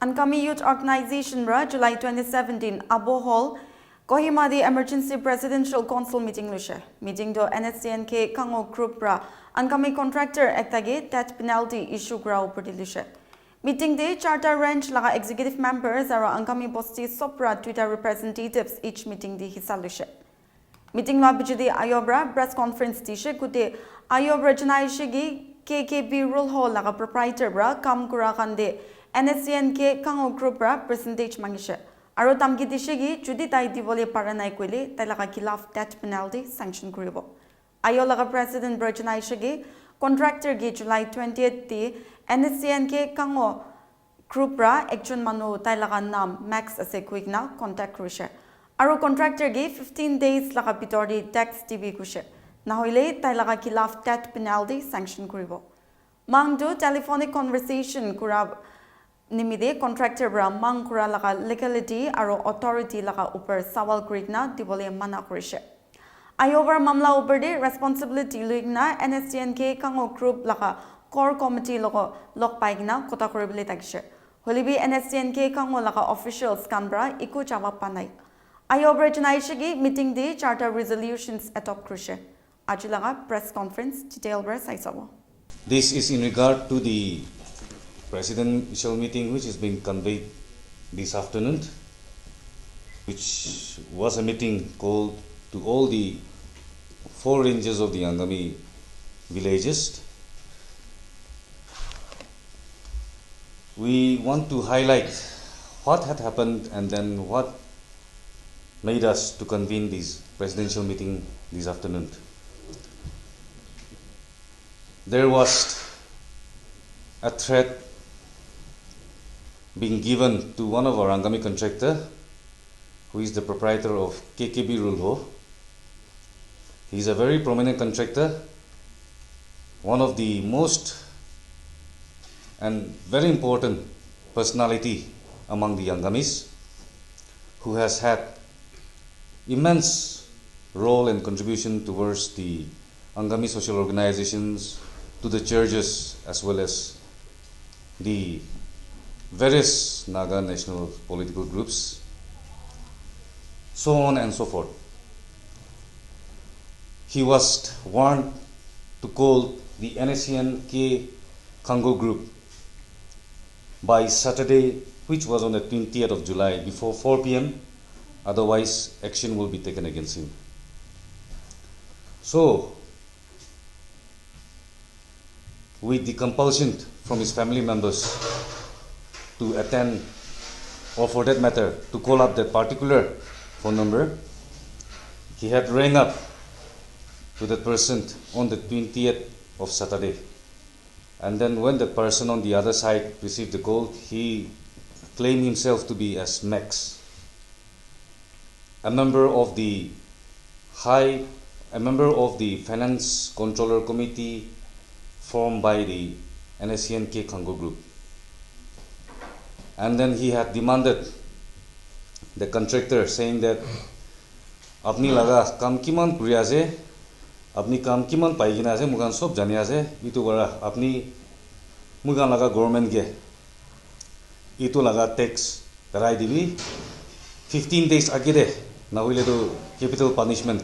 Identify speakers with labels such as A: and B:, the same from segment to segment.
A: Angami Youth Organization ra July 2017 Abo Hall Kohima the Emergency Presidential Council meeting lushe. Meeting do Nscn ke Khango group ra Angami Contractor ektage death penalty issue gra upadi lushe. Meeting de charter range laga executive members ara Angami Bosti Sopra Twitter representatives each meeting de hissa lushe. Meeting la bijudi Ayobra press conference tishe kute Ayobra janaishigi KKB rule hall laga proprietor bra kam kura kande Nscn ke Khango group ra percentage mangishe. Aro tamki dishegi judi tai divole paranai koile tai laga khilaf death penalty sanction kuribo. Ayo laga president Berjanai shegi contractor ge July 20th ti Nscn ke Khango group ra ekjon manu tai laga nam Max ase kuigna contact kurishe. Aro contractor ge 15 days laga bitori tax TV kushe. Nahoile tai laga khilaf death penalty sanction kuribo. Mangdu telephonic conversation kurab nimide contractor bra mang kura laga legality aro authority laga upar sawal kurigna dibole mana kurishe. Ayobar mamla upar de responsibility luigna Nscn ke Khango group laga core committee logo lok paigna kota kuribile tagishe. Holibi Nscn ke Khango laga officials kanbra iku jawab panai. Ayobar janaishigi meeting de charter resolutions atop kurishe. Ajulaga press conference detail bra saisabo.
B: This is in regard to the presidential meeting which is being conveyed this afternoon, which was a meeting called to all the 4 ranges of the Angami villages. We want to highlight what had happened and then what made us to convene this presidential meeting this afternoon. There was a threat being given to one of our Angami contractor, who is the proprietor of KKB Rulho. He is a very prominent contractor, one of the most and very important personality among the Angamis, who has had immense role and contribution towards the Angami social organizations, to the churches, as well as the various Naga national political groups, so on and so forth. He was warned to call the Nscn K Khango group by Saturday, which was on the 20th of July, before 4 p.m. Otherwise, action will be taken against him. So, with the compulsion from his family members to attend, or for that matter, to call up that particular phone number, he had rang up to that person on the 20th of Saturday. And then when the person on the other side received the call, he claimed himself to be as Max, a member of the finance controller committee formed by the Nscn K Khango group. And then he had demanded the contractor, saying that apni laga kam kiman kuri ase, apni kam kiman paigina ase, mugan sob jani ase, itu bara apni mugan laga government ge itu laga tax tarai dibi 15 days agide na hoile to capital punishment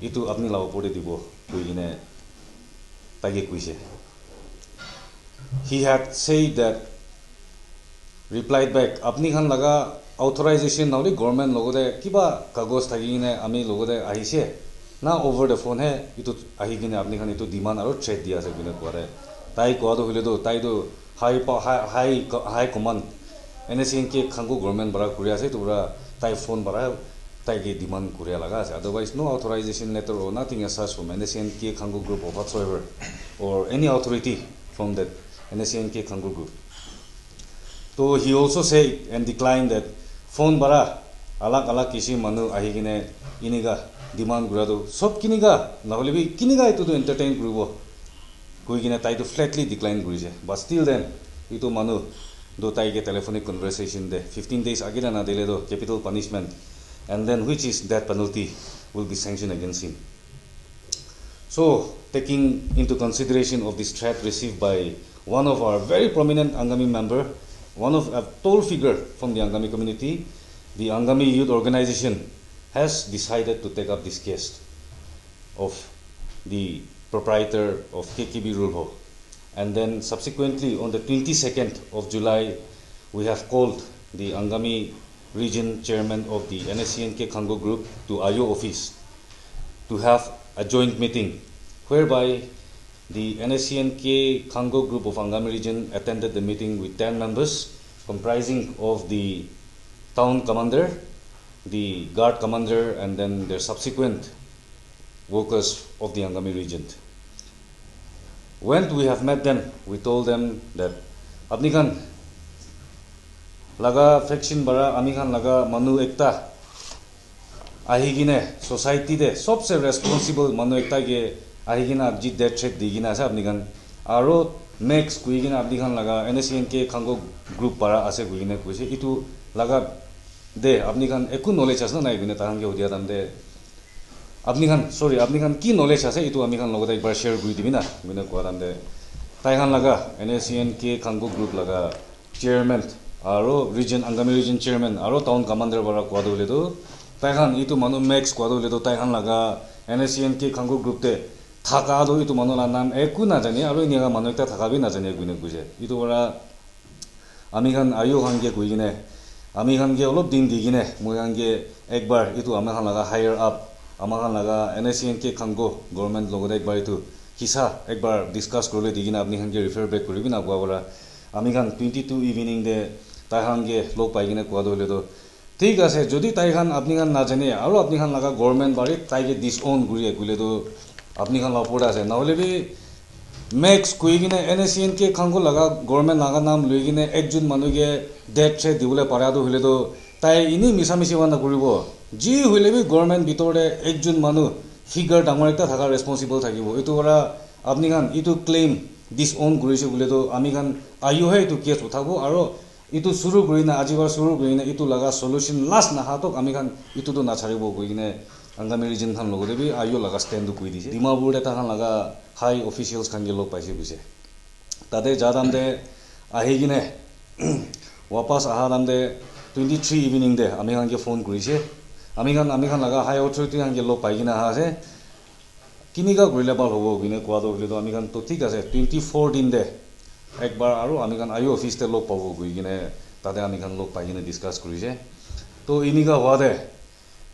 B: itu apni laga pore dibo kuigine tage kuise. He had said that, replied back, apni khan laga authorization nauli government logode kiba kagos thagine ami logode ahise na over the phone he itu ahigine apni khan itu demand aro threat dia ase kine kore tai ko do hile do tai do high command Nscn K Khango government bara kuri ase to bara tai phone bara tai ge demand kuri laga ase. Otherwise no authorization letter or nothing as such from Nscn K Khango group or whatsoever, or any authority from that Nscn K Khango group. So he also said and declined that phone bara alak kisi manu ahigine iniga demand gurado sob kiniga nahole bi kiniga itu to entertain kuribo kuigine tai to flatly decline kurise. But still then itu manu do tai ge telephonic conversation de 15 days agina na dele do capital punishment, and then which is death penalty will be sanctioned against him. So, taking into consideration of this threat received by one of our very prominent Angami member, one of a tall figure from the Angami community, the Angami youth organization has decided to take up this case of the proprietor of KKB Rulho. And then subsequently on the 22nd of July, we have called the Angami region chairman of the Nscn Khango group to IO office to have a joint meeting whereby the Nscn Khango group of Angami region attended the meeting with 10 members comprising of the town commander, the guard commander, and then their subsequent workers of the Angami region. When we have met them, we told them that apni khan laga faction bara ami khan laga manu ekta ahi gine society de sobse responsible manu ekta ge ahi gina abji death threat di gina asa apni khan aro next kui gina apni khan laga Nscn Khango group para ase kui gina kuise itu laga de apni khan eku knowledge asna nai gine tahang ge hodia dam de apni khan ki knowledge ase itu ami khan logoda ekbar share kuri dibi na gine kwa dam de tai khan laga Nscn Khango group laga chairman aro region Angami region chairman aro town commander bara kwa dole do tai khan itu manu max kwa dole do tai khan laga Nscn Khango group te thaka do itu manu la nam eku na jani aro ni ga manu ekta thaka bi na jani gune kuje itu bara ami khan ayo khan ge koi gine ami khan ge olop din di gine moi khan ge ekbar itu ami khan laga higher up ama khan laga Nscn Khango government logoda ekbar itu hisa ekbar discuss korle di gine apni khan ge refer back koribi na kwa bara ami khan 22 evening de tai khan ge log pai gine kwa dole do ঠিক আছে যদি তাই খান আপনি খান না জানে আর আপনি খান লাগা government বাড়ি তাইকে ডিসওন করিয়ে কইলে তো আপনি খান লাপড়া আছে না হলে বি ম্যাক্স কই কিনে Nscn Khango লাগা গভর্নমেন্ট লাগা নাম লই কিনে একজন মানুষকে ডেথ থ্রেট দিবলে পারা তো হইলে তো তাই ইনি মিছামিছি বানা করিব জি হইলে বি গভর্নমেন্ট ভিতরে একজন মানুষ ফিগার ডাঙর একটা থাকা রেসপন্সিবল থাকিব এটো করা আপনি খান ইটো ক্লেম ডিসওন করিছে বলে তো আমি খান আইও হে তো কেস উঠাবো আর itu suru kuri na ajibar suru kuri na itu laga solution last na hatok ami khan itu to na charibo koi ne Angami region khan logo debi ayo laga stand du koi dise dimapur de ta khan laga high officials khan ge log paise bise tade jadam de ahi gine wapas ahadam de 23 evening de ami khan ge phone kurise ami khan laga high authority khan ge log pai gina ha ase kiniga gorile bal hobo gine kwa do hile to ami khan to thik ase 24 din de একবার আৰু আমি কান আইও office তে লোক পাবো গই কিনে তাতে আমি কান লোক পাই কিনে ডিসকাস কৰিছে তো ইনিকা হোৱাদে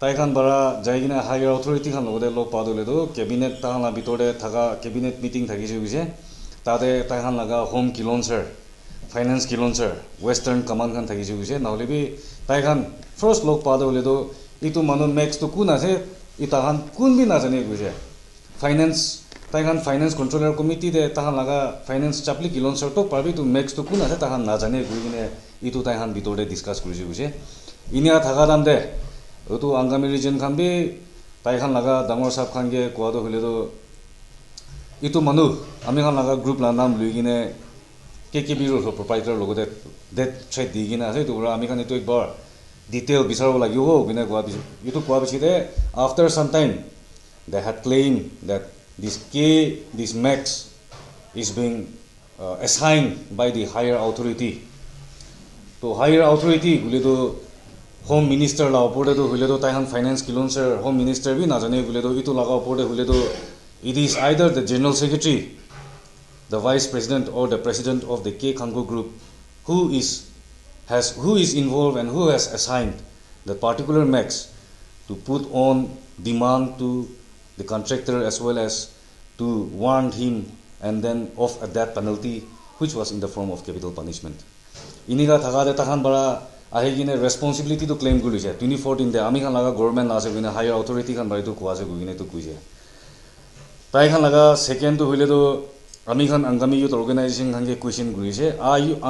B: তাই খান বাৰা যাই কিনে হায়াৰ অথৰিটি খান লগতে লোক পাদলে তো কেবিনেট তাহালা ভিতৰে থাকা কেবিনেট মিটিং থাকিছে গৈছে তাতে তাই খান লাগা হোম কিলনচাৰ ফাইনান্স কিলনচাৰ ওয়েস্টাৰ্ণ কমান্ড খান থাকিছে গৈছে নহলে বি তাই খান ফাৰ্স্ট লোক পাদলে তো ইটো মানুহ মেক্স তো কোন আছে ইটা খান কোন বি নাজানে গৈছে ফাইনান্স তাই খান ফাইনান্স কন্ট্রোলার কমিটি দে তাহান লাগা ফাইনান্স চাপলি কিলনচাৰ তো পাবি তো মেক্স তো কোন আছে তাহান নাজানে গই কিনে ইটো তাই খান ভিতৰে ডিসকাস কৰিছে গৈছে ইনিয়া থাকা দাম দে তো আংগামি রিজন খান বি তাই খান লাগা ডাঙৰ সাপ খান গে কোৱা তো হলে তো ইটো মানুহ আমি খান লাগা গ্ৰুপ লা নাম লৈ কিনে কেকেবি ৰ প্ৰপাইটাৰ লগতে ডেথ থ্ৰেট দি কিনে আছে তো আমি খান ইটো একবাৰ ডিটেইল বিচাৰিব লাগিব কিনে কোৱা ইটো কোৱা পিছতে after some time they had claimed that this max is being assigned by the higher authority to higher authority gule to home minister la opore to hule to taihan finance kilonser home minister bi na jane gule to itu laga opore hule to it is either the general secretary the vice president or the president of the Khango group who is involved and who has assigned the particular max to put on demand to the contractor as well as to warn him and then of a death penalty which was in the form of capital punishment. Iniga thagade takhan bara ahigine responsibility to claim gurise 2014 de ami khan laga government ase gine higher authority khan bari to kuase gine to kuise. Tai khan laga second to hile to ami khan Angami youth organization khan ge question gurise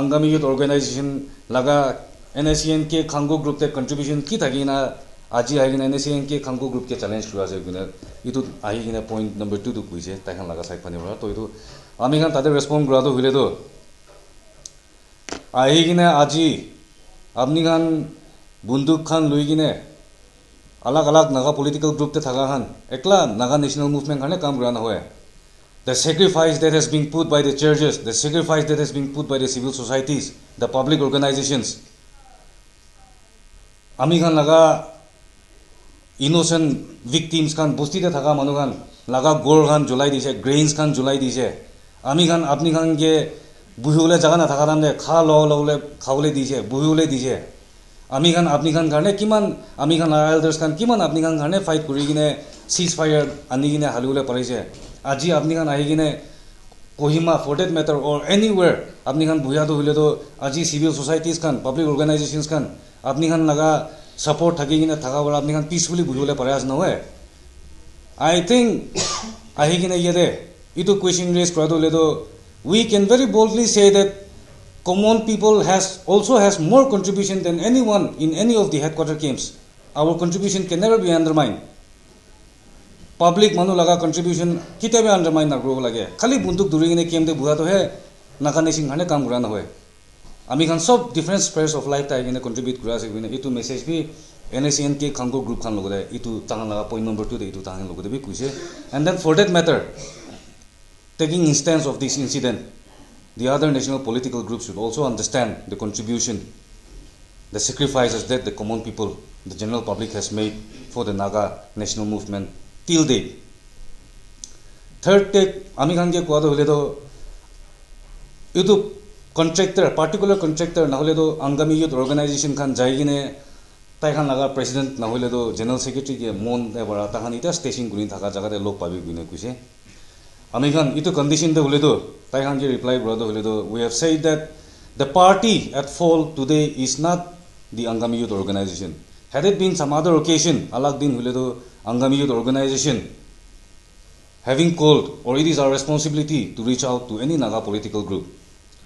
B: Angami youth organization laga Nscn Khango group te contribution ki thagina আজি আহি কিনে Nscn Khango group কে challenge কৰা আছে কিনে ইটো আহি কিনে point number 2 তো কৈছে তাইখান লাগা সাইড পানি বৰা তো ইটো আমি খান তাতে রেসপন্ড কৰা তো হইলে তো আহি কিনে আজি আপনি খান বন্দুক খান লৈ কিনে আলাগ আলাগ নাগা পলিটিক্যাল গ্রুপ তে থাকা খান একলা নাগা ন্যাশনাল মুভমেন্ট খানে কাম কৰা নহয় the sacrifice that has been put by the churches, the sacrifice that has been put by the civil societies, the public organizations. Ami khan laga innocent victims khan bosti te thaka manu khan laga gor khan julai dise, grains khan julai dise. Ami khan apni khan ke buhiule jaga na thaka namne kha lole khawle dise, buhiule dise. Ami khan apni khan karne kiman ami khan elders khan kiman apni khan karne fight kuri gine ceasefire ani gine halule parise. Aji apni khan ahi gine Kohima for that matter or anywhere apni khan buhia to hule to aji civil societies khan public organizations khan apni khan laga support thaki gine thaka bora apni khan peacefully buhiule pare as no hai. I think ahi gine yede itu question raise kora to hule to we can very boldly say that common people also has more contribution than anyone in any of the headquarter camps. Our contribution can never be undermined. Public manu laga contribution kita be undermine na grow lage. Khali bunduk duri gine camp de buha to hai nakane sing hane kam kura na hoy. Ami khan sob different spheres of life ta gine contribute kura se gine itu message bi Nscn ke Khango group khan logode itu tangan laga point number 2 de itu tangan logode bi kuise. And then for that matter, taking instance of this incident, the other national political groups should also understand the contribution, the sacrifices that the common people, the general public has made for the Naga national movement till date. Third take, ami khan ke koa to hule to itu contractor, particular contractor na hole to Angami youth organization khan jai gine tai khan laga president na hole to general secretary ke mon de bara ta khan ita station gurin thaka jaga de lok pabi guine kuise. Ami khan itu condition de hule to tai khan ke reply bra to hule to we have said that the party at fault today is not the Angami youth organization. Had it been some other occasion, alag din hule to Angami youth organization having called, or it is our responsibility to reach out to any Naga political group.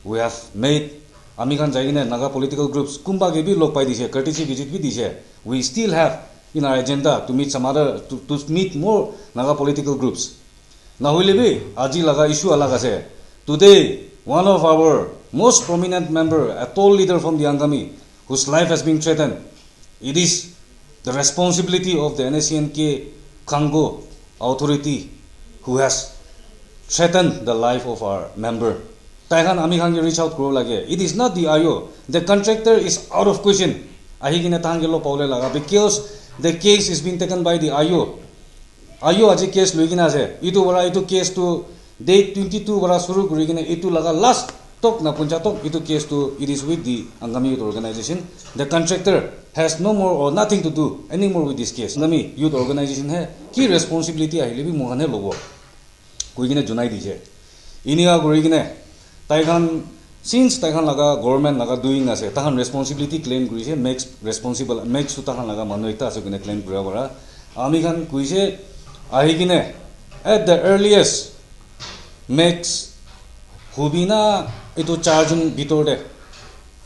B: We have made ami khan jaigine Naga political groups kumba ke bhi lok pai dise, courtesy visit bhi dise. We still have in our agenda to meet some other to meet more Naga political groups. Na hoile bhi aji laga issue alag ase. Today one of our most prominent member, a tall leader from the Angami, whose life has been threatened, it is the responsibility of the Nscn Khango authority who has threatened the life of our member. Taihan ami khan reach out kuro lage. It is not the IO. The contractor is out of question. Ahi gine tangelo paule laga because the case is being taken by the IO. IO aji case luigina ase. Itu bara itu case to date 22 bara suru kuri gine itu laga last tok na puncha tok itu case to it is with the Angami youth organization. The contractor has no more or nothing to do anymore with this case. Angami youth organization hai ki responsibility ahile bi mohane lobo koi gine junai dije. Iniga kuri gine taikan since taikan laga government laga doing ase tahan responsibility claim kurise makes responsible makes to tahan laga manu ekta ase gine claim kura bara ami khan kuise ahi gine at the earliest makes hubina itu charjun bitor de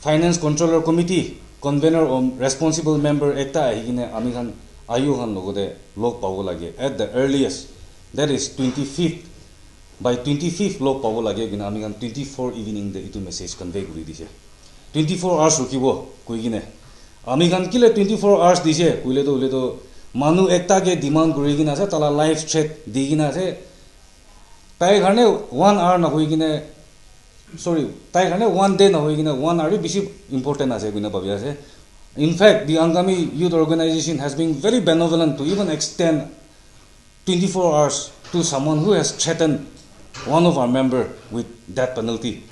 B: finance controller committee convener or responsible member ekta ahi gine ami khan ayu khan logode log pawo lage at the earliest, that is 25th. By 25th log pawo lage gine ami khan 24 evening de itu message convey kuri dise. 24 hours rukibo koi gine ami khan kile 24 hours dise koile to manu ekta ke demand kuri gine ase tala life threat di gine ase tai garne 1 hour na hoi gine sorry tai garne 1 day na hoi gine 1 hour bisi important ase gine bhabi ase. In fact, the Angami youth organization has been very benevolent to even extend 24 hours to someone who has threatened one of our member with death penalty.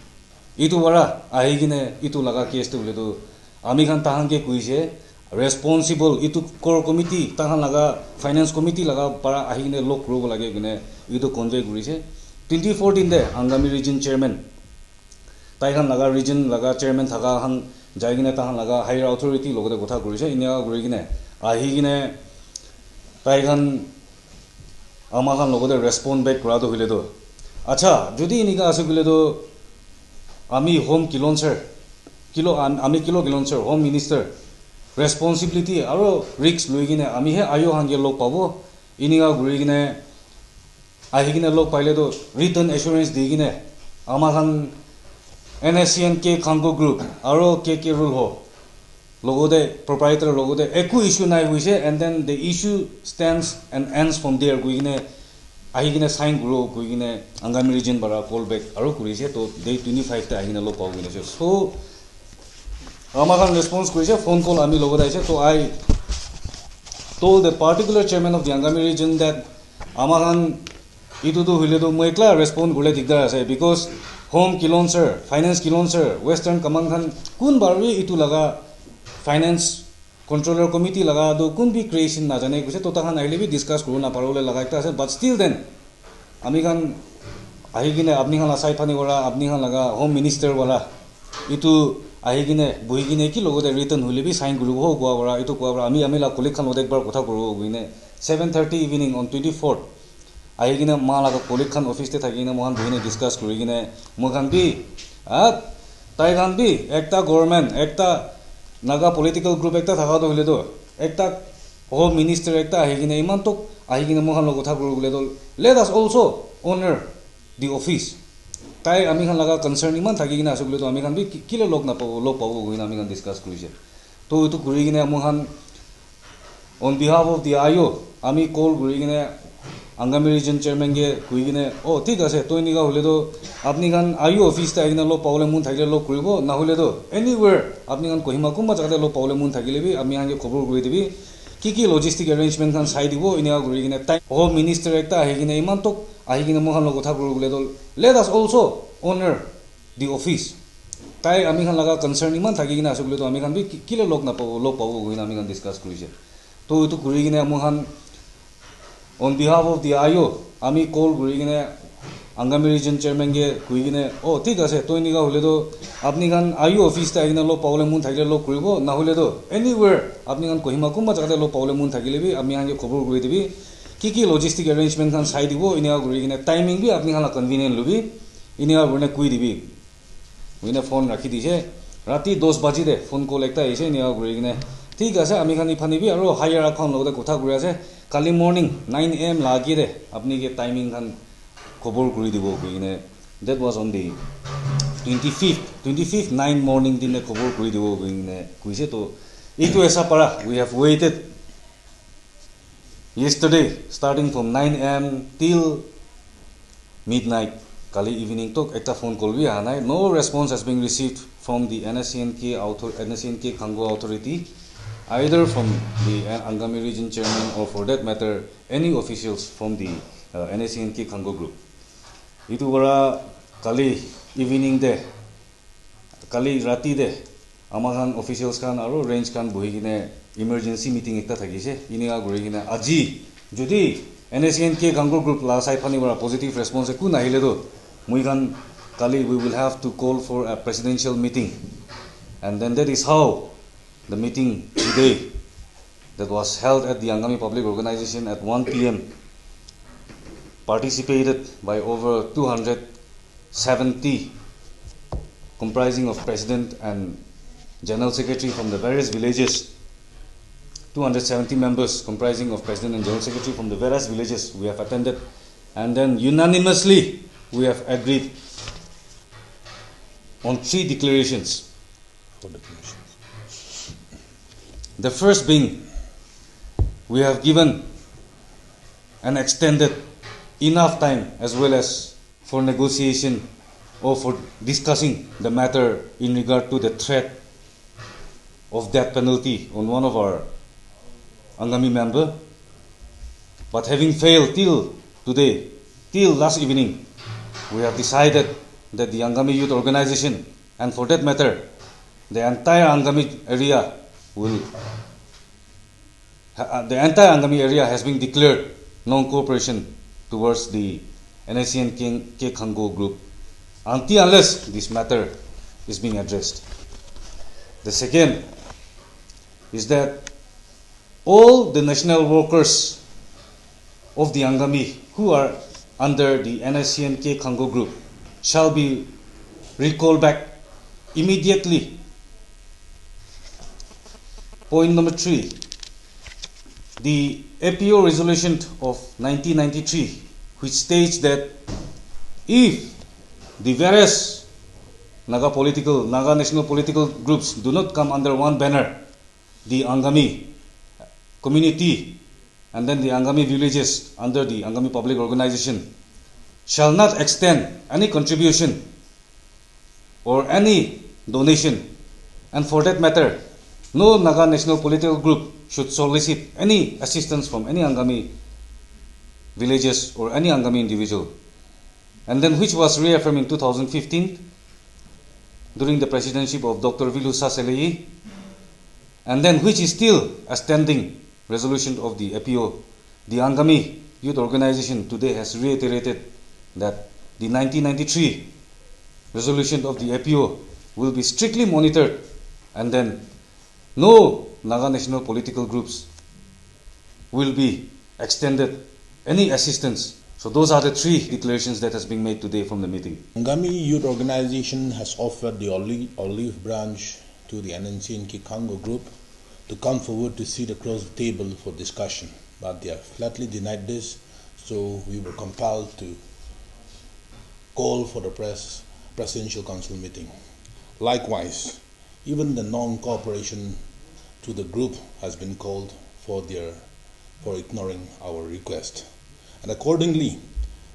B: Itu bara ahi gine itu laga case to hule to ami khan tahan ke kuise responsible itu core committee tahan laga finance committee laga para ahi gine lok ro lage gine itu convey kurise. 2014 de Angami region chairman taihan laga region laga chairman thaka han jaigine tahan laga higher authority logode kotha kurise inia guri gine ahi gine taihan ama khan logode respond back kora to hile to acha jodi inika ase gule to ami home kilonser ami kilo kilonser home minister responsibility aro risks loi gine ami he ayo hange lok pabo inika guri gine ahi gine lok paile to written assurance di gine ama khan Nscn Khango group aro rule ho logode proprietor logode eku issue nai hoise and then the issue stands and ends from there gui gine ahigine sign guru kuigine Angami region bara call back aro kurise to day 25 ta ahigine lo pawgine so amakan response kurise phone call ami logo daise to I told the particular chairman of the Angami region that amakan itu to hile to moikla respond gule dikdar ase because home kilon sir finance kilon sir western command khan kun barwi itu laga finance controller committee laga do kun bi creation na jane kuse to ta khan aile bi discuss kuru na parole laga ekta ase but still then ami khan ahigine apni khan asai phani gora apni khan laga home minister wala itu ahigine buhigine ki logo de return hule bi sign guru ho gwa gora itu gwa ami la colleague khan odek bar kotha kuru guine 7:30 evening on 24th ahigine ma laga colleague khan office te thagine mohan buhine discuss kurigine mohan bi tai khan bi ekta government ekta naga political group ekta thaka do hile do ekta home minister ekta ahigine iman tok ahigine mohan lo kotha kuru gule do let us also honor the office tai ami khan laga concern iman thagigine asugule to ami khan bi kile lok na pawo lok pawo guina ami khan discuss kurise to itu kurigine mohan on behalf of the IO ami call kurigine Angami region chairman ge kuigine oh thik ase to iniga hole do apni khan IO office ta agina lo paule mun thagile lo kuribo na hole do anywhere apni khan kohima kumba jagade lo paule mun thagile bi ami hange khobor goi dibi ki logistic arrangement khan sai dibo iniga kurigine tai home minister ekta ahigine iman tok ahigine mohan lo kotha kuru gule do let us also honor the office tai ami khan laga concern iman thagigine asugule to ami khan bi kile lok na pawo lok pawo goina ami khan discuss kurise to itu kurigine mohan on behalf of the IO ami call kurigine Angami region chairman ge kuigine oh thik ase to iniga hole do apni khan IO office ta agina lo paule mun thagile lo kuribo na hole do anywhere apni khan kohima kumba jagade lo paule mun thagile bi ami hange khobor goi dibi ki logistic arrangement khan sai dibo iniga kurigine timing bi apni khan la convenient lubi iniga burne kui dibi uine phone rakhi dise rati 10 baji de phone call ekta ise iniga kurigine thik ase ami khan ifani bi aro higher account lo de kotha kuri ase kali morning 9 am lagi de apni ke timing khan khobor kuri dibo kuine that was on the 25th 9 morning din ne khobor kuri dibo kuine kuise to itu esa para we have waited yesterday starting from 9 am till midnight kali evening tok ekta phone call bi anai no response has been received from the Nscn Khango authority either from the Angami region chairman or for that matter any officials from the Nscn Khango group itu bara kali evening de kali rati de amakan officials khan aro range khan bohigine emergency meeting ekta thagise iniga gorigine aji jodi Nscn Khango group la sai phani bara positive response ku nahile do mui khan kali we will have to call for a presidential meeting and then that is how the meeting today that was held at the Angami Public Organization at 1 p.m. participated by over 270 comprising of president and general secretary from the various villages 270 members comprising of president and general secretary from the various villages we have attended and then unanimously we have agreed on 3 declarations. The first being, we have given and extended enough time as well as for negotiation or for discussing the matter in regard to the threat of death penalty on one of our Angami member. But having failed till today, till last evening, we have decided that the Angami Youth Organization and for that matter, the entire Angami area has been declared non-cooperation towards the Nscn Khango group unless this matter is being addressed. The second is that all the national workers of the Angami who are under the Nscn Khango group shall be recalled back immediately. Point number 3, the APO resolution of 1993, which states that if the various Naga national political groups do not come under one banner, the Angami community and then the Angami villages under the Angami public organization shall not extend any contribution or any donation, and for that matter, no Naga national political group should solicit any assistance from any Angami villages or any Angami individual. And then which was reaffirmed in 2015 during the presidency of Dr. Vilu Saselei, and then which is still a standing resolution of the APO. The Angami Youth Organization today has reiterated that the 1993 resolution of the APO will be strictly monitored, and then no Naga national political groups will be extended any assistance. So those are the three declarations that has been made today from the meeting.
C: Angami Youth Organization has offered the olive branch to the Nscn Khango group to come forward to sit across the table for discussion, but they have flatly denied this, so we were compelled to call for the presidential council meeting. Likewise, even the non-cooperation to the group has been called for ignoring our request. And accordingly,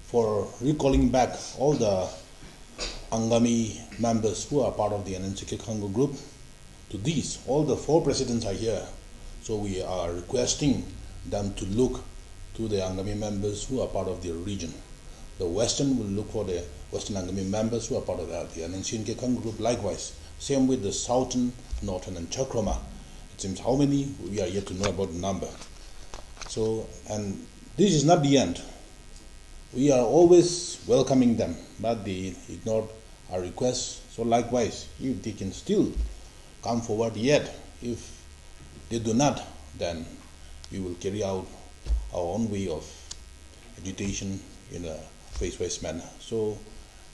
C: for recalling back all the Angami members who are part of the Nscn Khango group, to these, all the 4 presidents are here. So we are requesting them to look to the Angami members who are part of their region. The Western will look for the Western Angami members who are part of the Nscn Khango group. Likewise, same with the Southern, Northern, and Chakrama. It seems how many, we are yet to know about the number. So, and this is not the end. We are always welcoming them, but they ignored our requests. So likewise, if they can still come forward yet, if they do not, then we will carry out our own way of agitation in a phase-wise manner. So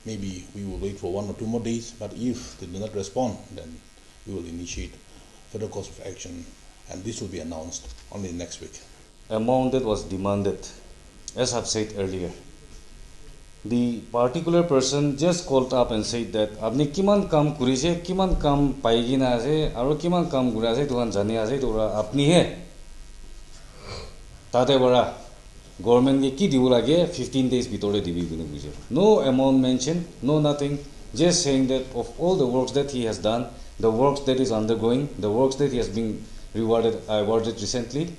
C: maybe we will wait for 1 or 2 more days, but if they do not respond, then we will initiate further course of action, and this will be announced only next week.
B: Amount that was demanded, as I've said earlier, the particular person just called up and said that apni kiman kam kurise, kiman kam paigina ase, aro kiman kam gura ase, tuhan jani ase, tora apni he. Tate bara government ke ki dibu lage 15 days bitore dibi kune buje. No amount mentioned, no nothing, just saying that of all the works that he has done, the works that is undergoing, the works that he has been awarded recently,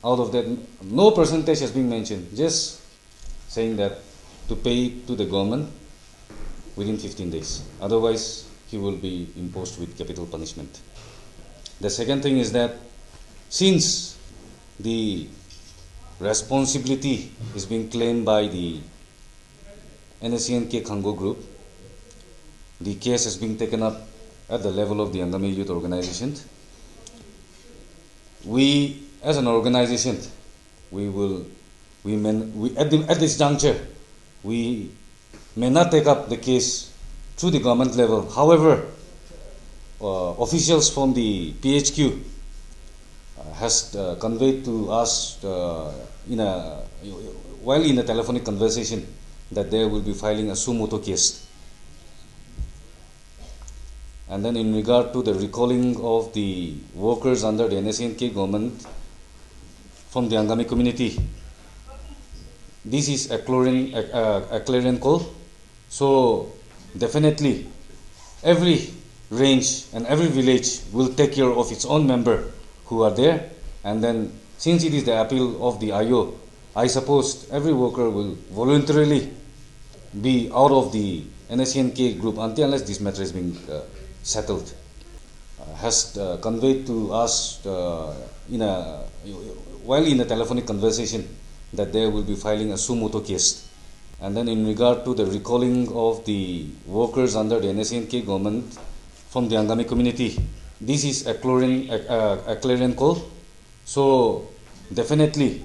B: out of that, no percentage has been mentioned, just saying that to pay to the government within 15 days. Otherwise, he will be imposed with capital punishment. The second thing is that since the responsibility is being claimed by the Nscn Khango group, the case has been taken up at the level of the Angami Youth Organization. We, as an organization, at this juncture, we may not take up the case through the government level. However, officials from the PHQ has conveyed to us while in a telephonic conversation that they will be filing a suo motu case. And then in regard to the recalling of the workers under the Nscn government from the Angami community, this is a clarion call. So definitely every range and every village will take care of its own member who are there. And then since it is the appeal of the IO, I suppose every worker will voluntarily be out of the Nscn group unless this matter is being settled. Has conveyed to us while in a telephonic conversation that they will be filing a suo motu case. And then in regard to the recalling of the workers under the Nscn government from the Angami community, this is a clarion call. So definitely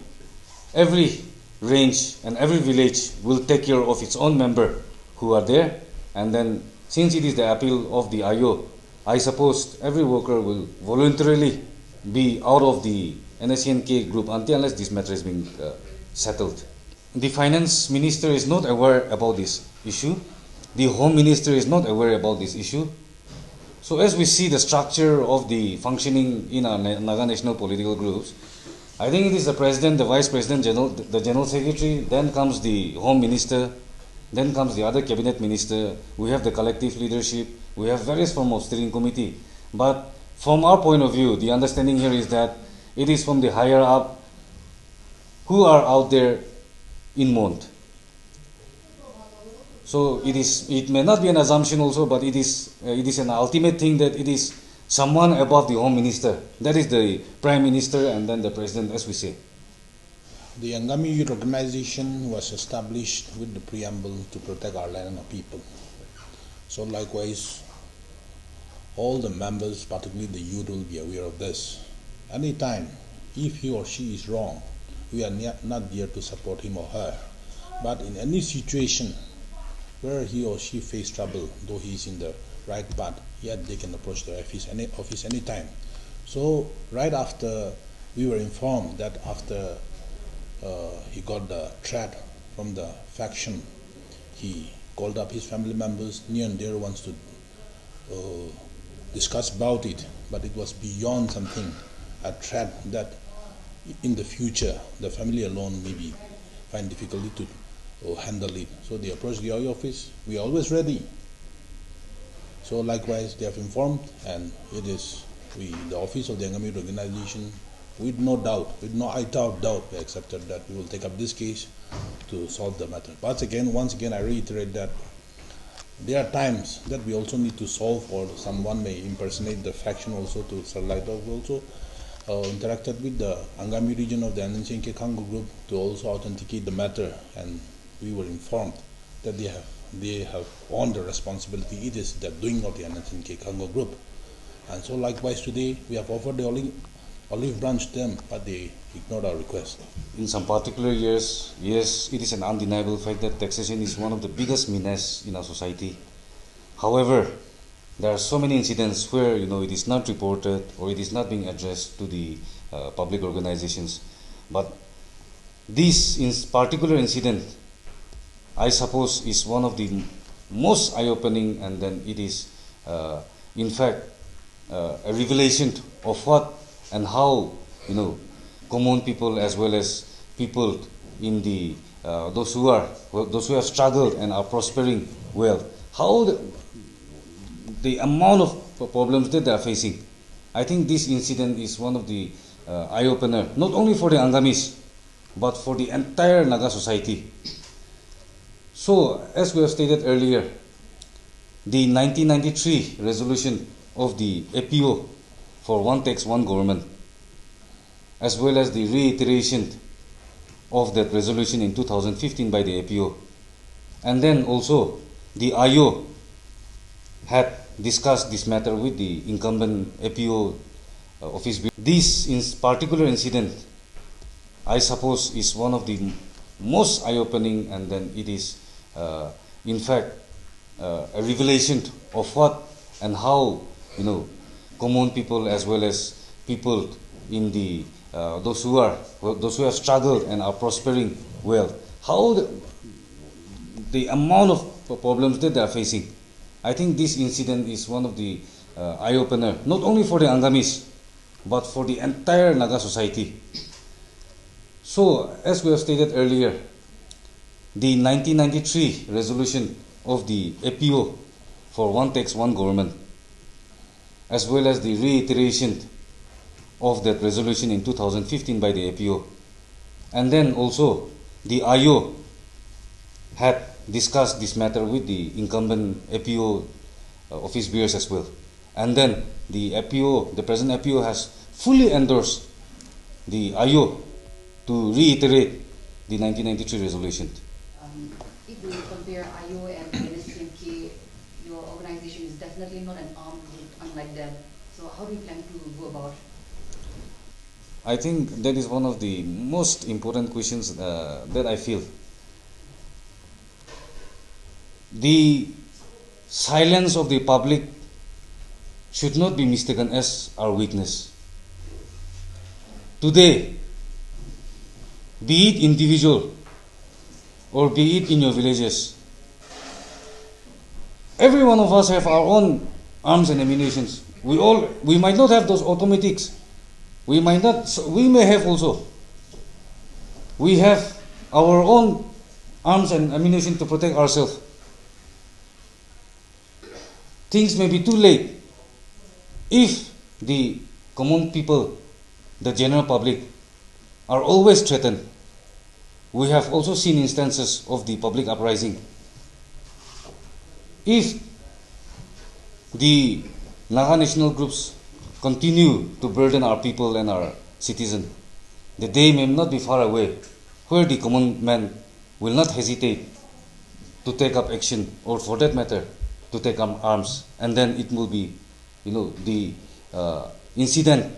B: every range and every village will take care of its own member who are there. And then since it is the appeal of the IO, I suppose every worker will voluntarily be out of the Nscn group unless this matter is being settled. The finance minister is not aware about this issue. The home minister is not aware about this issue. So as we see the structure of the functioning in our Naga national political groups, I think it is the president, the vice president, the general secretary, then comes the home minister, then comes the other cabinet minister. We have the collective leadership. We have various forms of steering committee. But from our point of view, the understanding here is that it is from the higher up who are out there in Mont. So it may not be an assumption also, but it is an ultimate thing that it is someone above the home minister. That is the prime minister and then the president, as we say.
C: The Angami Youth Organization was established with the preamble to protect our land and our people. So likewise, all the members, particularly the youth, will be aware of this. Anytime, if he or she is wrong, we are not there to support him or her. But in any situation where he or she face trouble, though he is in the right path, yet they can approach the office anytime. So right after we were informed that after he got the threat from the faction, he called up his family members, near and dear ones, to discuss about it. But it was beyond something, a threat that in the future the family alone maybe find difficulty to handle it. So they approached the OI office. We are always ready. So likewise, they have informed, and it is the office of the Angami organization, with no doubt, with no iota of doubt, we accepted that we will take up this case to solve the matter. But once again, I reiterate that there are times that we also need to solve, or someone may impersonate the faction also to Starlight of also. Interacted with the Angami region of the Nscn Khango group to also authenticate the matter, and we were informed that they have owned the responsibility. It is the doing of the Nscn Khango group. And so likewise today, we have offered the olive branch to them, but they ignored our request.
B: In some particular years, yes, it is an undeniable fact that taxation is one of the biggest menace in our society. However, there are so many incidents where it is not reported or it is not being addressed to the public organizations. But this particular incident, I suppose, is one of the most eye-opening, and then it is, in fact, a revelation of what and how common people as well as people in the those who have struggled and are prospering well, how the amount of problems that they are facing. I think this incident is one of the eye-opener, not only for the Angamis, but for the entire Naga society. So, as we have stated earlier, the 1993 resolution of the APO for one tax, one government, as well as the reiteration of that resolution in 2015 by the APO, and then also the IO had discussed this matter with the incumbent APO office. This particular incident, I suppose, is one of the most eye-opening, and then it is, in fact, a revelation of what and how common people as well as people in the those who have struggled and are prospering well, how the amount of problems that they are facing. I think this incident is one of the eye-opener, not only for the Angamis, but for the entire Naga society. So, as we have stated earlier, the 1993 resolution of the APO for one tax, one government, as well as the reiteration of that resolution in 2015 by the APO, and then also the IO had discussed this matter with the incumbent APO office bearers as well, and then the present APO has fully endorsed the IO to reiterate the 1993 resolution.
D: If we compare IO and Nscn, your organization is definitely not an armed group, unlike them. So how do you plan to go about?
B: I think that is one of the most important questions that I feel. The silence of the public should not be mistaken as our weakness. Today, be it individual or be it in your villages, every one of us have our own arms and ammunitions. We might not have those automatics, We might not, we may have also. We have our own arms and ammunition to protect ourselves. Things may be too late if the common people, the general public, are always threatened. We have also seen instances of the public uprising. If the Naga national groups continue to burden our people and our citizens, the day may not be far away where the common man will not hesitate to take up action, or for that matter, to take up arms, and then it will be, the incident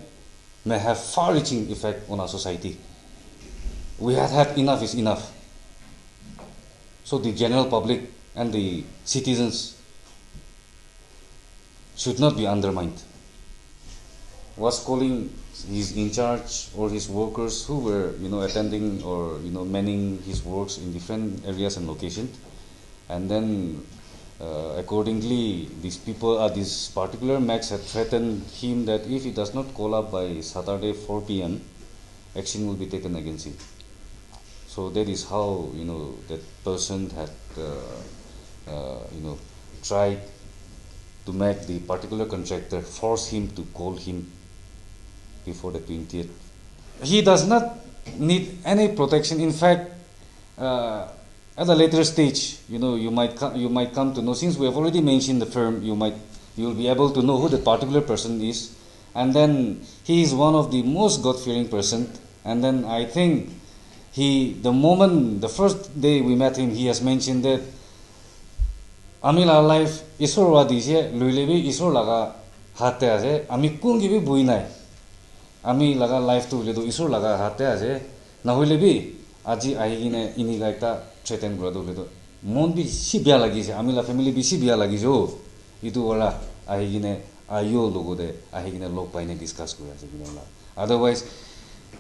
B: may have far-reaching effect on our society. We have had enough is enough. So the general public and the citizens should not be undermined. Was calling his in charge or his workers who were, attending or, manning his works in different areas and locations. And then, accordingly, these particular Max had threatened him that if he does not call up by Saturday 4 p.m., action will be taken against him. So that is how, that person had, tried to make the particular contractor force him to call him before the 20th. He does not need any protection. In fact, at a later stage, you might come to know, since we have already mentioned the firm, you will be able to know who that particular person is, and then he is one of the most God-fearing person. And then I think the first day we met him, he has mentioned that Ami la life isor wadi je luilebi isor laga hatte aje ami kungi bi buinai ami laga life tu ledo isor laga hatte aje na hoilebi aji aigine ini gaita threaten gro do ledo mon bi si bia lagi je ami la family bi si bia lagi jo itu wala aigine ayo logo de aigine log paine discuss kora je binala. Otherwise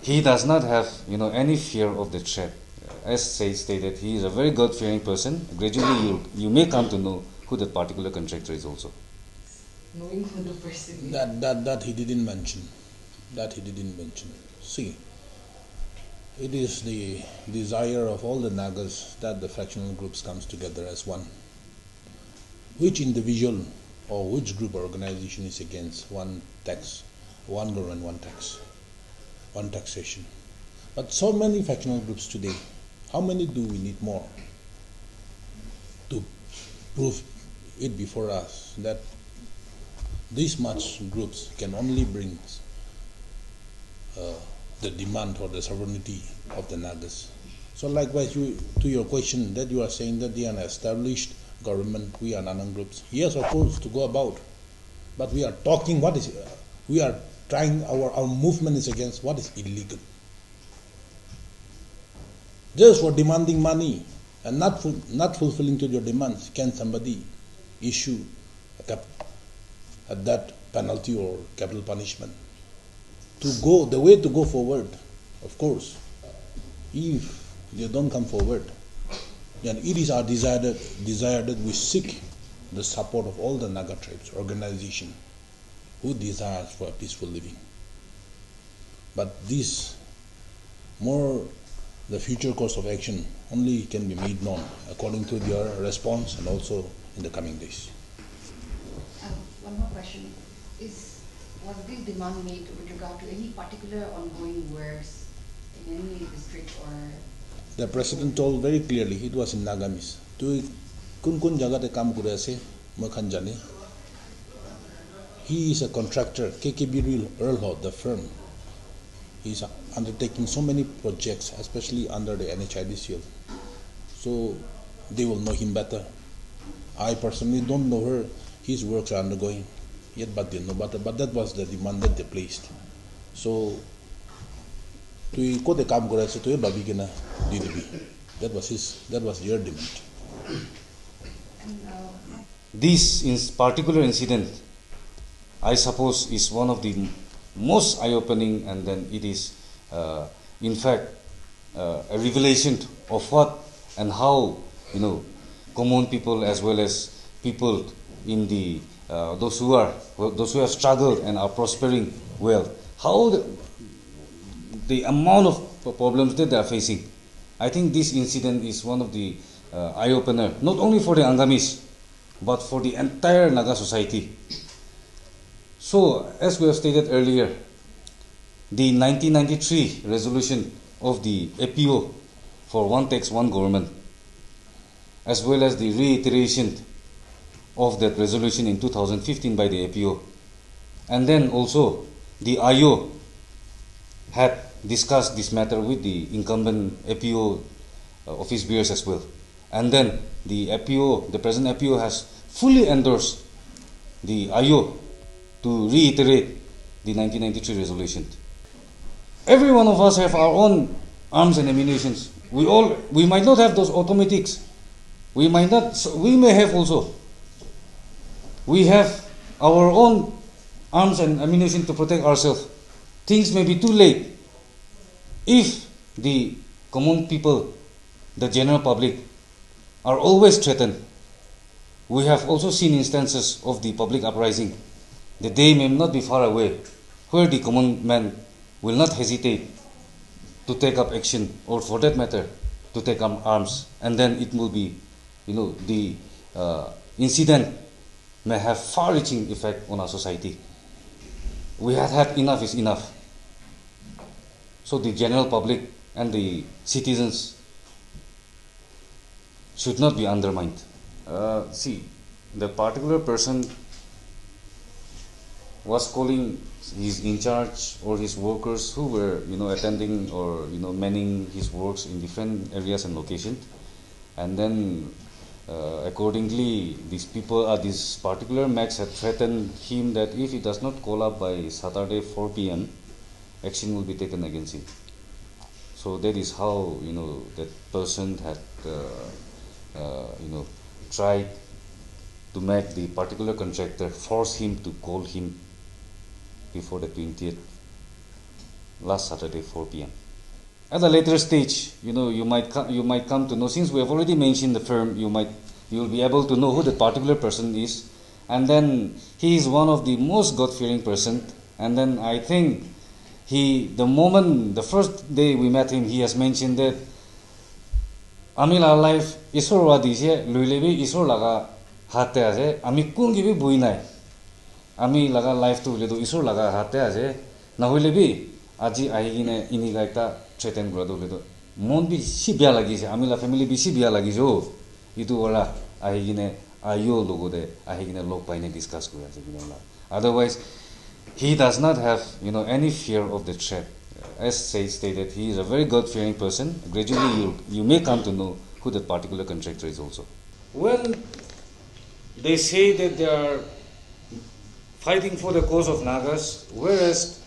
B: he does not have any fear of the threat. As stated, he is a very God-fearing person. Gradually, you may come to know who that particular contractor is also.
D: Knowing who the person is.
C: That he didn't mention. See, it is the desire of all the Nagas that the fractional groups comes together as one. Which individual or which group or organization is against one tax, one government, one tax, one taxation? But so many fractional groups today. How many do we need more to prove it before us that these much groups can only bring the demand for the sovereignty of the Nagas? So likewise, to your question that you are saying that they are an established government, we are Nanang groups. Yes, of course, to go about. But we are talking we are trying, our movement is against what is illegal. Just for demanding money and not fulfilling to your demands, can somebody issue that penalty or capital punishment? The way to go forward, of course, if they don't come forward, then it is our desire that we seek the support of all the Naga tribes organization who desires for a peaceful living. But this the future course of action only can be made known according to their response and also in the coming days.
D: One more question. Was this demand made with regard to any particular ongoing works in any district or?
C: The president told very clearly it was in Nagamis. To kun jaga te kam kure ase makhan jane. He is a contractor, KKB Earlhout, the firm. He is undertaking so many projects, especially under the NHIDCL. So they will know him better. I personally don't know his works are undergoing yet, but they know better. But that was the demand that they placed. So to ko the kam kore se to babi kena DDB. That was their demand.
B: This particular incident, I suppose, is one of the most eye-opening, and then it is, in fact, a revelation of what and how common people as well as people in the those who have struggled and are prospering well, how the amount of problems that they are facing. I think this incident is one of the eye-opener, not only for the Angamis, but for the entire Naga society. So, as we have stated earlier, the 1993 resolution of the APO for one tax, one government, as well as the reiteration of that resolution in 2015 by the APO, and then also the IO had discussed this matter with the incumbent APO office bearers as well. And then the APO, the present APO has fully endorsed the IO to reiterate the 1993 resolution. Every one of us have our own arms and ammunition. We might not have those automatics. We may have also. We have our own arms and ammunition to protect ourselves. Things may be too late. If the common people, the general public, are always threatened, we have also seen instances of the public uprising. The day may not be far away where the common man will not hesitate to take up action, or for that matter, to take up arms, and then it will be, the incident may have far-reaching effect on our society. We have had enough is enough. So the general public and the citizens should not be undermined. See, the particular person was calling his in charge or his workers who were, attending or, manning his works in different areas and locations. And then, accordingly, this particular Max had threatened him that if he does not call up by Saturday 4 p.m., action will be taken against him. So that is how, that person had, tried to make the particular contractor force him to call him before the 20th, last Saturday 4 p.m. At a later stage, you might come to know, since we have already mentioned the firm, you will be able to know who the particular person is, and then he is one of the most God-fearing person. And then I think the first day we met him, he has mentioned that Ami la life isor wadi je luilebi isor laga hate aje ami kun gibi buinai ami laga life to ledo isor laga hate aje na hoilebi aji ahigine ini gaita threaten gura do ledo mon bi si bia lagi je ami la family bi si bia lagi jo itu wala ahigine ayo logo de ahigine log paine discuss gura je binola. Otherwise he does not have any fear of the threat. As stated, he is a very God-fearing person. Gradually, you may come to know who that particular contractor is also. When they say that they are fighting for the cause of Nagas, whereas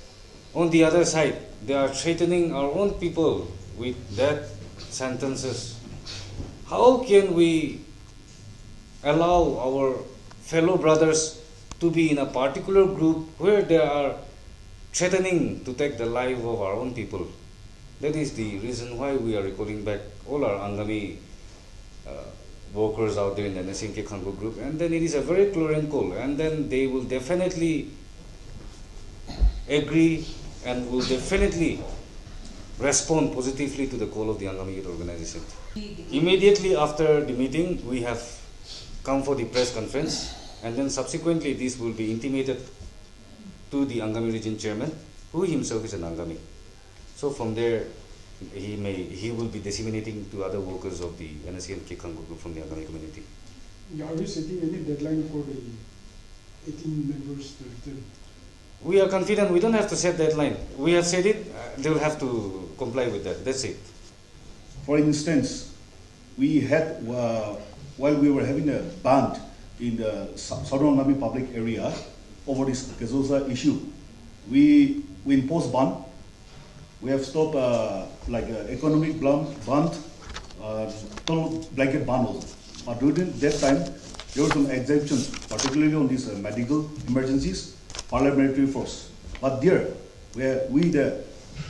B: on the other side, they are threatening our own people with death sentences, how can we allow our fellow brothers to be in a particular group where they are threatening to take the life of our own people? That is the reason why we are recalling back all our Angami workers out there in the Nscn Khango group, and then it is a very clarion call, and then they will definitely agree and will definitely respond positively to the call of the Angami youth organization. Immediately after the meeting, we have come for the press conference, and then subsequently this will be intimated to the Angami region chairman, who himself is an Angami. So from there, he will be disseminating to other workers of the Nscn Khango group from the Angami community.
E: Are you setting any deadline for the 18 members to return?
B: We are confident. We don't have to set deadline. We have said it. They will have to comply with that. That's it.
F: For instance, we had while we were having a band in the Southern Angami public area over this Gazosa issue, we imposed ban. We have stopped economic ban, total blanket ban also. But during that time, there were some exemptions, particularly on these medical emergencies, paramilitary force. But there, where we, the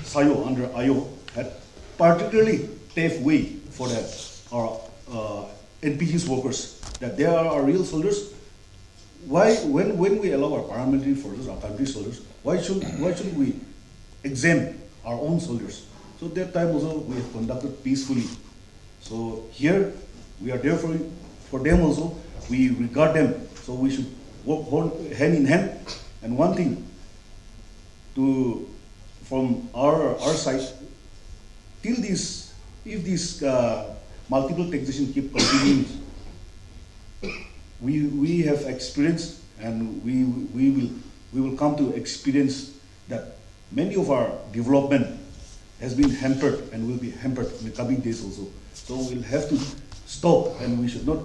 F: SAYO under IO, had particularly paved way for our NPG's workers, that they are our real soldiers. Why, when we allow our paramilitary forces, our country soldiers, why should we exempt our own soldiers. So that time also we have conducted peacefully. So here we are there for them also. We regard them. So we should work hand in hand. And one thing from our side, till this, if this multiple taxation keep continuing, we have experienced, and we will come to experience that many of our development has been hampered and will be hampered in the coming days also. So we'll have to stop, and we should not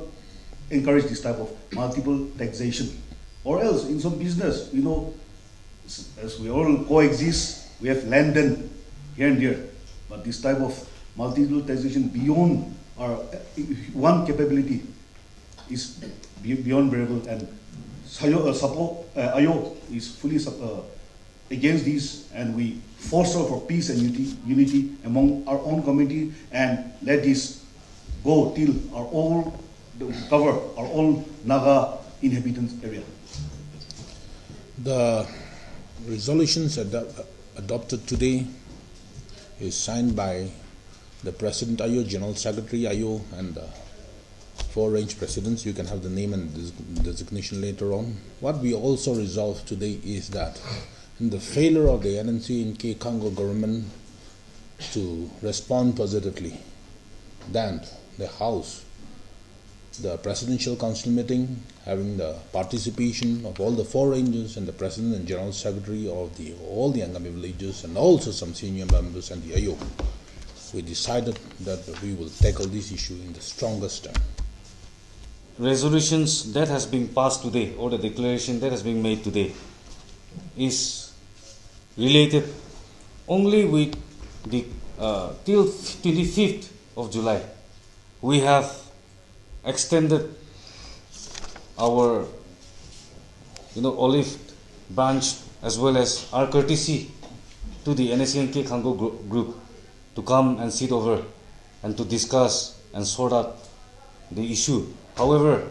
F: encourage this type of multiple taxation. Or else in some business, as we all coexist, we have land here and there. But this type of multiple taxation beyond our one capability is beyond bearable, and IO is fully against this, and we foster for peace and unity among our own community, and let this go till cover our own Naga inhabitants area.
C: The resolutions adopted today is signed by the President IO, General Secretary IO, and the four range presidents. You can have the name and designation later on. What we also resolved today is that in the failure of the Nscn Khango government to respond positively, then the House, the Presidential Council meeting, having the participation of all the four ranges and the President and General Secretary of all the Angami villages, and also some senior members and the IO, we decided that we will tackle this issue in the strongest term.
B: Resolutions that has been passed today, or the declaration that has been made today, is related only with the till 25th of July. We have extended our olive branch as well as our courtesy to the Nscn Khango group to come and sit over and to discuss and sort out the issue. However,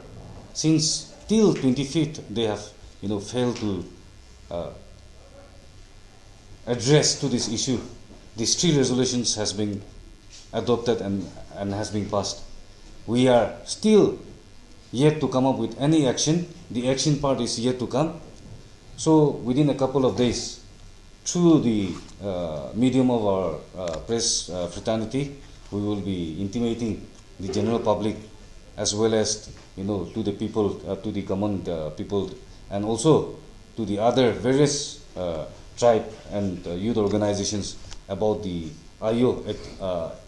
B: since till 25th they have failed to address to this issue, these three resolutions has been adopted and has been passed. We are still yet to come up with any action. The action part is yet to come. So within a couple of days, through the medium of our press fraternity, we will be intimating the general public as well as to the people, to the common people, and also to the other various tribe and youth organizations about the IO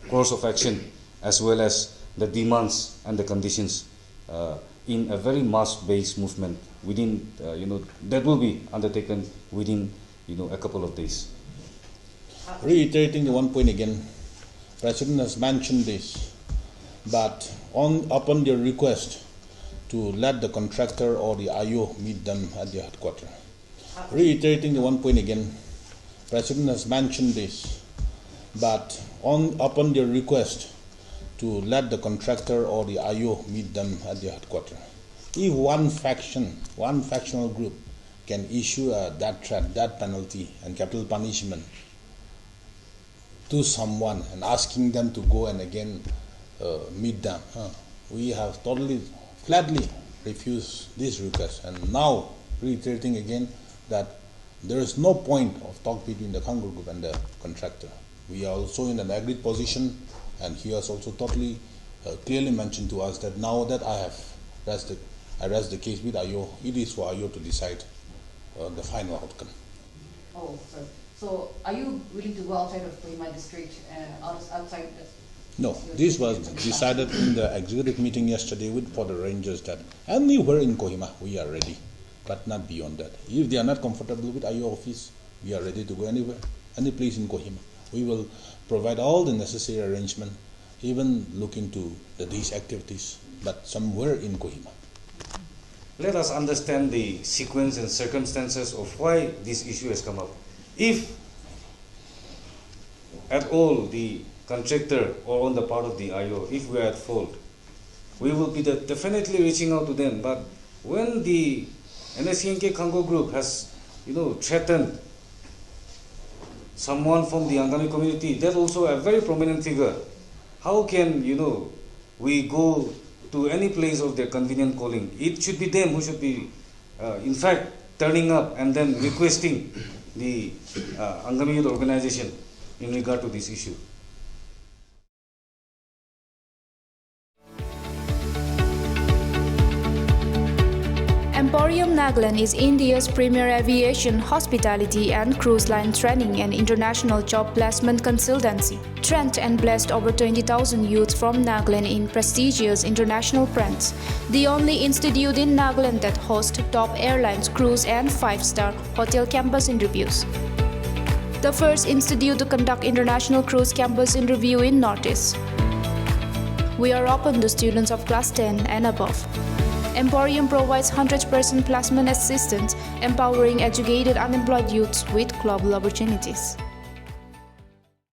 B: course of action, as well as the demands and the conditions in a very mass-based movement within that will be undertaken within a couple of days.
C: Reiterating the one point again, President has mentioned this, but upon their request to let the contractor or the IO meet them at their headquarters. Reiterating the one point again, President has mentioned this, but upon their request to let the contractor or the IO meet them at their headquarters. If one factional group can issue a death penalty and capital punishment to someone and asking them to go and again meet them, we have totally flatly refused this request. And now reiterating again that there is no point of talk between the Khango group and the contractor. We are also in an agreed position, and he has also totally clearly mentioned to us that now that I rest the case with IO, it is for IO to decide the final outcome.
D: Oh, sorry. So are you willing to go outside of Kohima district, outside the...
C: No, this was decided in the executive meeting yesterday for the rangers that anywhere in Kohima we are ready, but not beyond that. If they are not comfortable with IO office, we are ready to go anywhere, any place in Kohima. We will provide all the necessary arrangement, even look into these activities, but somewhere in Kohima.
B: Let us understand the sequence and circumstances of why this issue has come up. If at all the contractor or on the part of the IO, if we are at fault, we will be definitely reaching out to them. But when the Nscn Khango group has threatened someone from the Angami community, that's also a very prominent figure. How can, we go to any place of their convenient calling? It should be them who should be, in fact, turning up and then requesting the Angami youth organization in regard to this issue.
G: Emporium Nagaland is India's premier aviation, hospitality and cruise line training and international job placement consultancy. Trained and blessed over 20,000 youths from Nagaland in prestigious international brands. The only institute in Nagaland that hosts top airlines, cruise and 5-star hotel campus interviews. The first institute to conduct international cruise campus interview in Northeast. We are open to students of class 10 and above. Emporium provides 100% placement assistance, empowering educated unemployed youths with global opportunities.